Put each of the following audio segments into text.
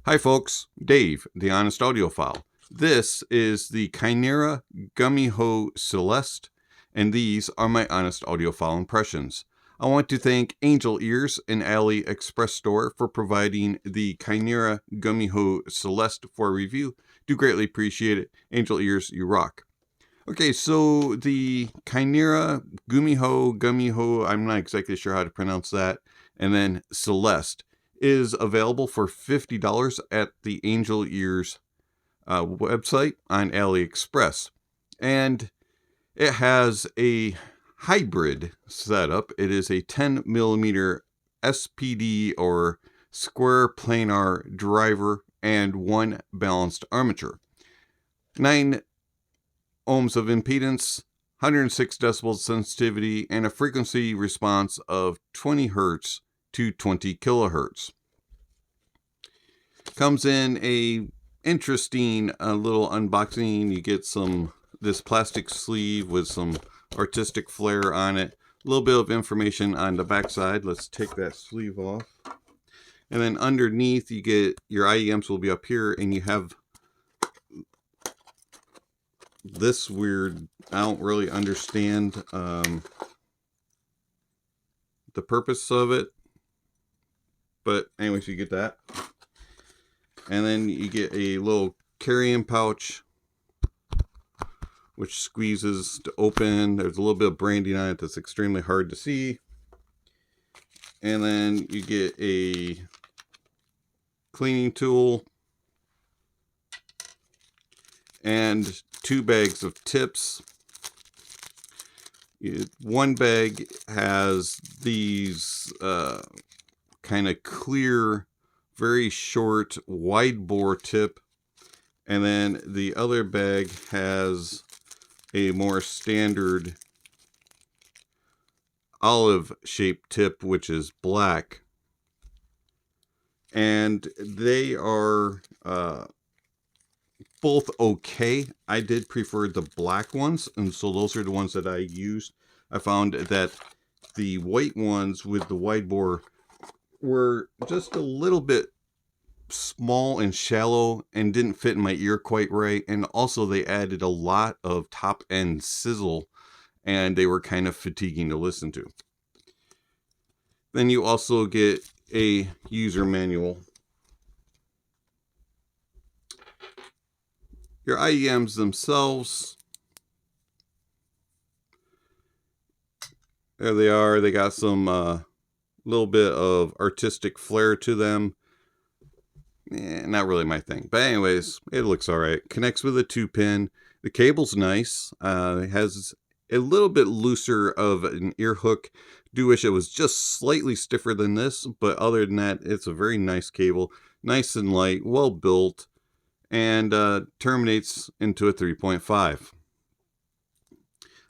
Hi folks, Dave, the Honest Audiophile. This is the Kinera Gumiho Celest, and these are my Honest Audiophile impressions. I want to thank AngelEars and AliExpress store for providing the Kinera Gumiho Celest for review. Do greatly appreciate it. AngelEars, you rock. Okay, so the Kinera Gumiho, I'm not exactly sure how to pronounce that, and then Celest is available for $50 at the AngelEars website on AliExpress. And it has a hybrid setup. It is a 10mm SPD or square planar driver and one balanced armature. 9 ohms of impedance, 106 decibels sensitivity, and a frequency response of 20 hertz to 20 kilohertz. Comes in a interesting little unboxing. You get this plastic sleeve with some artistic flair on it. A little bit of information on the back side. Let's take that sleeve off. And then underneath you get your IEMs will be up here, and you have this weird, I don't really understand the purpose of it. But anyways, you get that. And then you get a little carrying pouch, which squeezes to open. There's a little bit of branding on it that's extremely hard to see. And then you get a cleaning tool and 2 bags of tips. One bag has these kind of clear, very short, wide bore tip, and then the other bag has a more standard olive shaped tip, which is black, and they are both okay. I did prefer the black ones, and so those are the ones that I used. I found that the white ones with the wide bore were just a little bit small and shallow and didn't fit in my ear quite right, and also they added a lot of top end sizzle and they were kind of fatiguing to listen to. Then you also get a user manual. Your IEMs themselves, there they are. They got some little bit of artistic flair to them. Not really my thing, but anyways, it looks all right. Connects with a 2-pin. The cable's nice. It has a little bit looser of an ear hook. Do wish it was just slightly stiffer than this, but other than that, it's a very nice cable. Nice and light, well built, and terminates into a 3.5.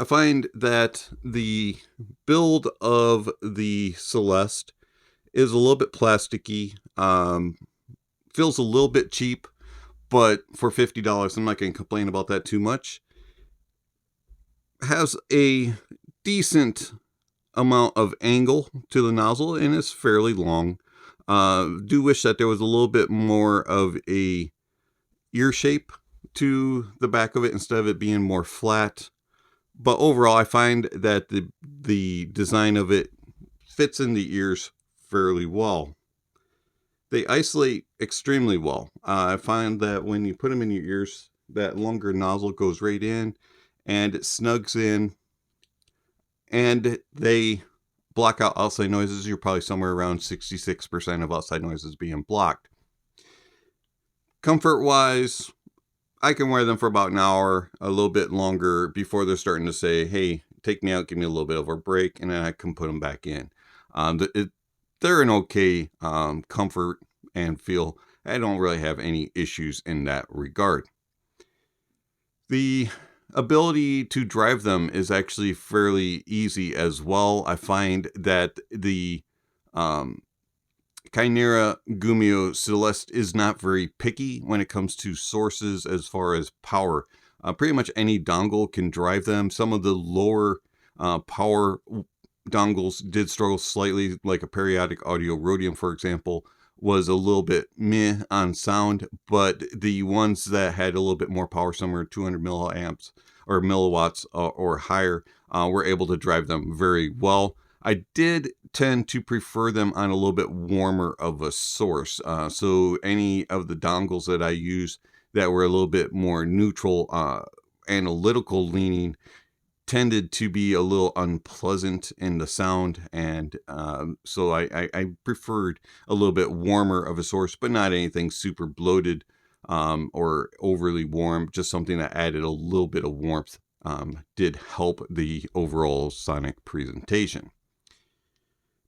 I find that the build of the Celest is a little bit plasticky. Feels a little bit cheap, but for $50, I'm not going to complain about that too much. Has a decent amount of angle to the nozzle, and it's fairly long. Do wish that there was a little bit more of a ear shape to the back of it instead of it being more flat. But overall, I find that the design of it fits in the ears fairly well. They isolate extremely well. I find that when you put them in your ears, that longer nozzle goes right in and it snugs in, and they block out outside noises. You're probably somewhere around 66% of outside noises being blocked. Comfort wise, I can wear them for about an hour, a little bit longer, before they're starting to say, hey, take me out, give me a little bit of a break, and then I can put them back in. They're an okay comfort and feel. I don't really have any issues in that regard. The ability to drive them is actually fairly easy as well. I find that the Kinera Gumiho Celest is not very picky when it comes to sources as far as power. Pretty much any dongle can drive them. Some of the lower power dongles did struggle slightly, like a periodic audio Rhodium, for example, was a little bit meh on sound, but the ones that had a little bit more power, somewhere 200 milliamps or milliwatts or higher, were able to drive them very well. I did tend to prefer them on a little bit warmer of a source. So any of the dongles that I use that were a little bit more neutral, analytical leaning, tended to be a little unpleasant in the sound, and so I preferred a little bit warmer of a source, but not anything super bloated or overly warm, just something that added a little bit of warmth. Did help the overall sonic presentation.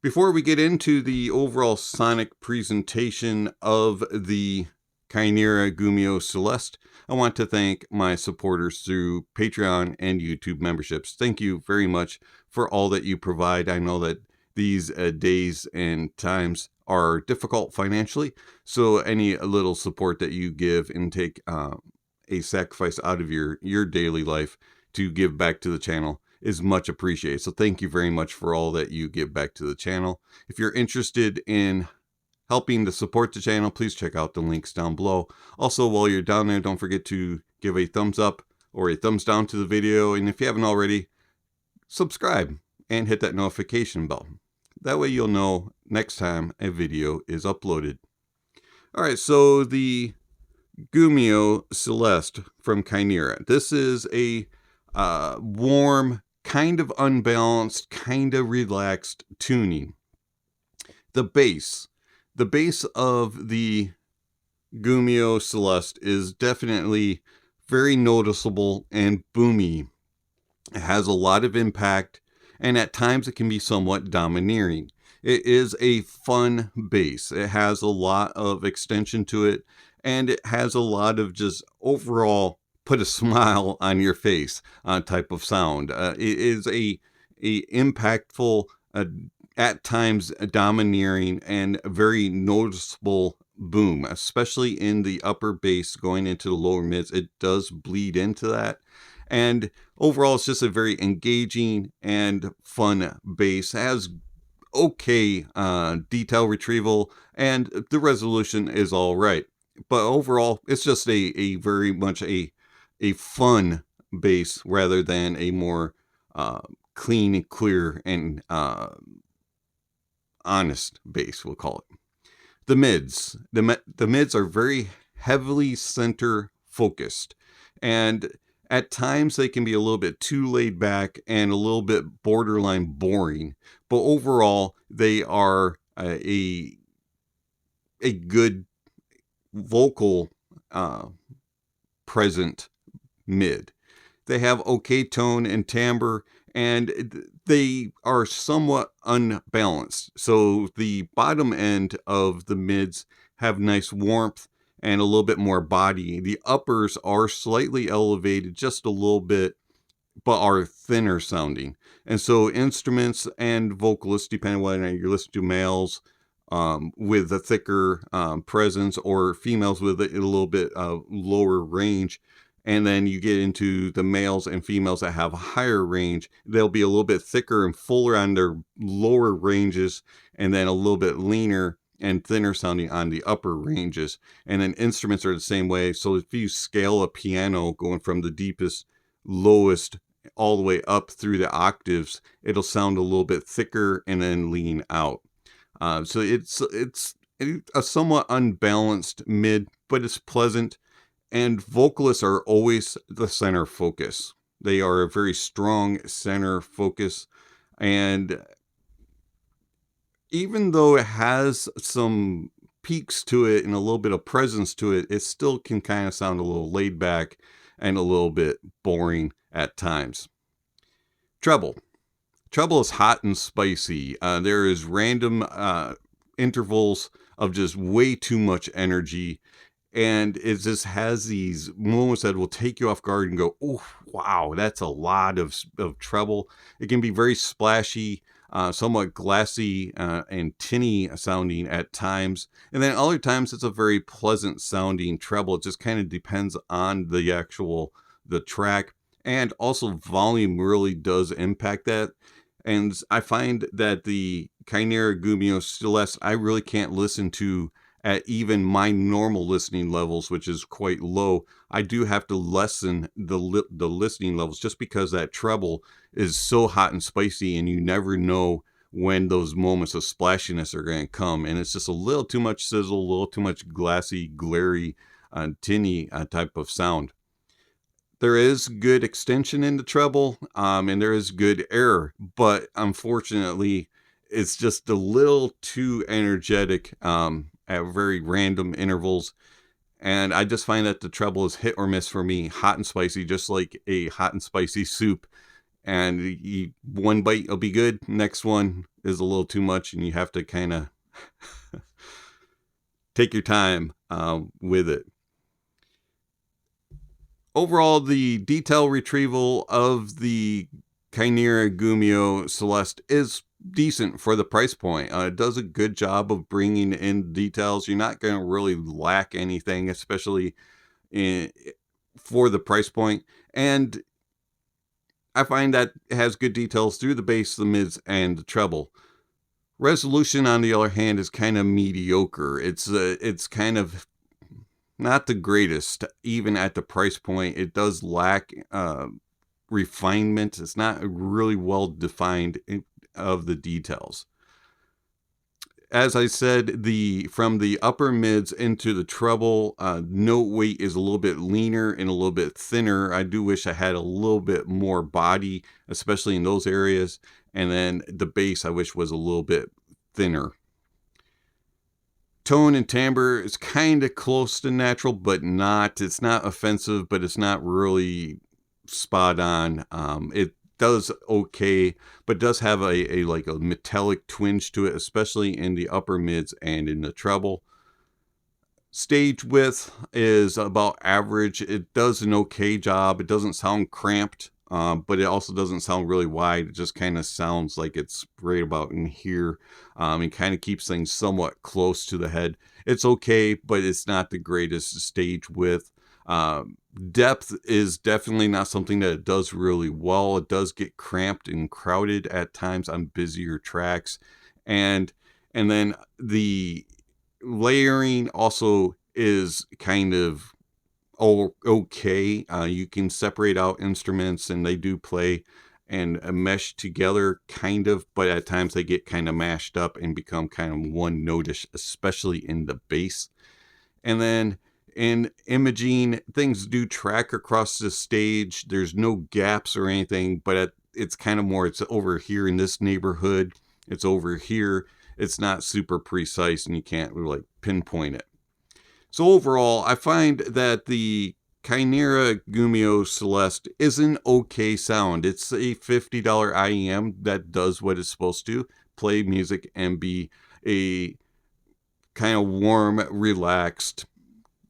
Before we get into the overall sonic presentation of the Kinera Gumiho Celest, I want to thank my supporters through Patreon and YouTube memberships. Thank you very much for all that you provide. I know that these days and times are difficult financially, so any little support that you give and take a sacrifice out of your daily life to give back to the channel is much appreciated. So thank you very much for all that you give back to the channel. If you're interested in helping to support the channel, please check out the links down below. Also, while you're down there, don't forget to give a thumbs up or a thumbs down to the video. And if you haven't already, subscribe and hit that notification bell. That way you'll know next time a video is uploaded. All right, so the Gumiho Celest from Kinera. This is a warm, kind of unbalanced, kind of relaxed tuning. The bass of the Gumiho Celest is definitely very noticeable and boomy. It has a lot of impact, and at times it can be somewhat domineering. It is a fun bass. It has a lot of extension to it, and it has a lot of just overall put a smile on your face type of sound. It is a impactful, at times domineering, and very noticeable boom, especially in the upper bass going into the lower mids. It does bleed into that. And overall, it's just a very engaging and fun bass. It has okay detail retrieval, and the resolution is all right. But overall, it's just a very much a fun bass rather than a more clean and clear and honest bass, we'll call it. The mids. The mids are very heavily center focused, and at times they can be a little bit too laid back and a little bit borderline boring, but overall they are a good vocal present mid. They have okay tone and timbre, and they are somewhat unbalanced. So the bottom end of the mids have nice warmth and a little bit more body. The uppers are slightly elevated just a little bit, but are thinner sounding. And so instruments and vocalists, depending on whether you're listening to males with a thicker presence or females with a little bit lower range, and then you get into the males and females that have a higher range, they'll be a little bit thicker and fuller on their lower ranges, and then a little bit leaner and thinner sounding on the upper ranges. And then instruments are the same way. So if you scale a piano going from the deepest, lowest, all the way up through the octaves, it'll sound a little bit thicker and then lean out. So it's a somewhat unbalanced mid, but it's pleasant. And vocalists are always the center focus. They are a very strong center focus. And even though it has some peaks to it and a little bit of presence to it, it still can kind of sound a little laid back and a little bit boring at times. Treble. Treble is hot and spicy. There is random intervals of just way too much energy. And it just has these moments that will take you off guard and go, oh, wow, that's a lot of treble. It can be very splashy, somewhat glassy and tinny sounding at times. And then other times it's a very pleasant sounding treble. It just kind of depends on the track. And also volume really does impact that. And I find that the Kinera Gumiho Celest, I really can't listen to at even my normal listening levels, which is quite low, I do have to lessen the listening levels just because that treble is so hot and spicy, and you never know when those moments of splashiness are going to come. And it's just a little too much sizzle, a little too much glassy, glary, tinny type of sound. There is good extension in the treble, and there is good air, but unfortunately, it's just a little too energetic at very random intervals. And I just find that the treble is hit or miss for me, hot and spicy, just like a hot and spicy soup. And one bite will be good, next one is a little too much, and you have to kind of take your time with it. Overall, the detail retrieval of the Kinera Gumiho Celest is decent for the price point. It does a good job of bringing in details. You're not going to really lack anything, especially for the price point. And I find that it has good details through the bass, the mids, and the treble. Resolution, on the other hand, is kind of mediocre. It's kind of not the greatest, even at the price point. It does lack refinement. It's not really well defined of the details. As I said, from the upper mids into the treble, note weight is a little bit leaner and a little bit thinner. I do wish I had a little bit more body, especially in those areas. And then the bass, I wish, was a little bit thinner. Tone and timbre is kind of close to natural, but not. It's not offensive, but it's not really spot on. It does okay, but does have a metallic twinge to it, especially in the upper mids and in the treble. Stage width is about average. It does an okay job. It doesn't sound cramped, but it also doesn't sound really wide. It just kind of sounds like it's right about in here. And kind of keeps things somewhat close to the head. It's okay, but it's not the greatest stage width. Depth is definitely not something that it does really well. It does get cramped and crowded at times on busier tracks. And then the layering also is kind of okay. You can separate out instruments, and they do play and mesh together kind of, but at times they get kind of mashed up and become kind of one notish, especially in the bass. And then in imaging, things do track across the stage. There's no gaps or anything, but it's kind of more, it's over here in this neighborhood, it's over here. It's not super precise, and you can't really pinpoint it. So overall, I find that the Kinera Gumiho Celest is an okay sound. It's a $50 IEM that does what it's supposed to, play music and be a kind of warm, relaxed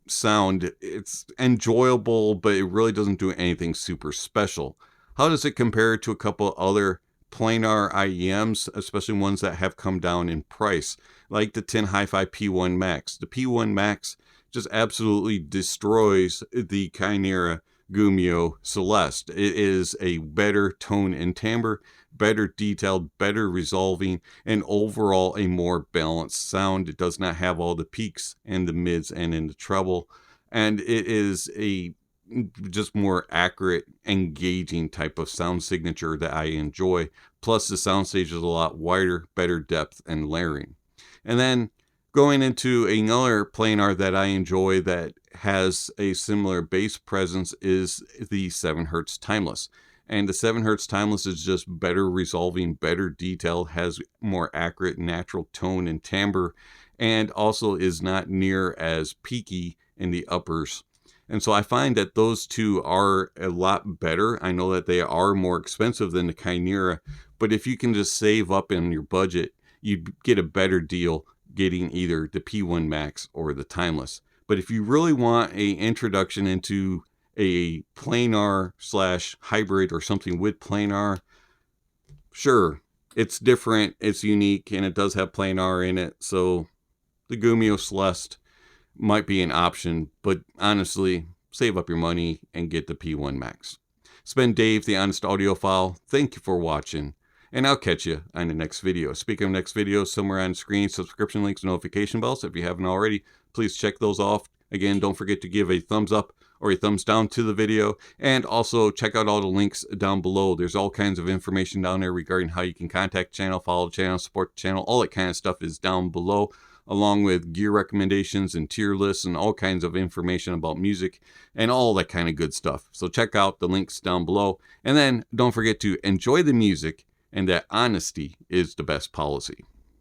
sound. It's enjoyable, but it really doesn't do anything super special. How does it compare to a couple other planar IEMs, especially ones that have come down in price, like the TINHIFI P1 Max? The P1 Max just absolutely destroys the Kinera Gumiho Celest. It is a better tone and timbre, better detailed, better resolving, and overall a more balanced sound. It does not have all the peaks and the mids and in the treble, and it is a just more accurate, engaging type of sound signature that I enjoy. Plus the soundstage is a lot wider, better depth and layering. And then going into another planar that I enjoy that has a similar bass presence is the 7 Hz Timeless. And the 7 Hz Timeless is just better resolving, better detail, has more accurate natural tone and timbre, and also is not near as peaky in the uppers. And so I find that those two are a lot better. I know that they are more expensive than the Kinera, but if you can just save up in your budget, you get a better deal getting either the P1 Max or the Timeless. But if you really want a introduction into a planar / hybrid or something with planar, sure, it's different, it's unique, and it does have planar in it. So the Gumiho Celest might be an option, but honestly, save up your money and get the P1 Max. It's been Dave, the Honest Audiophile. Thank you for watching, and I'll catch you on the next video. Speaking of next video, somewhere on screen, subscription links, notification bells. If you haven't already, please check those off. Again, don't forget to give a thumbs up or a thumbs down to the video, and also check out all the links down below. There's all kinds of information down there regarding how you can contact the channel, follow the channel, support the channel. All that kind of stuff is down below, along with gear recommendations and tier lists and all kinds of information about music and all that kind of good stuff. So check out the links down below, and then don't forget to enjoy the music, and that honesty is the best policy.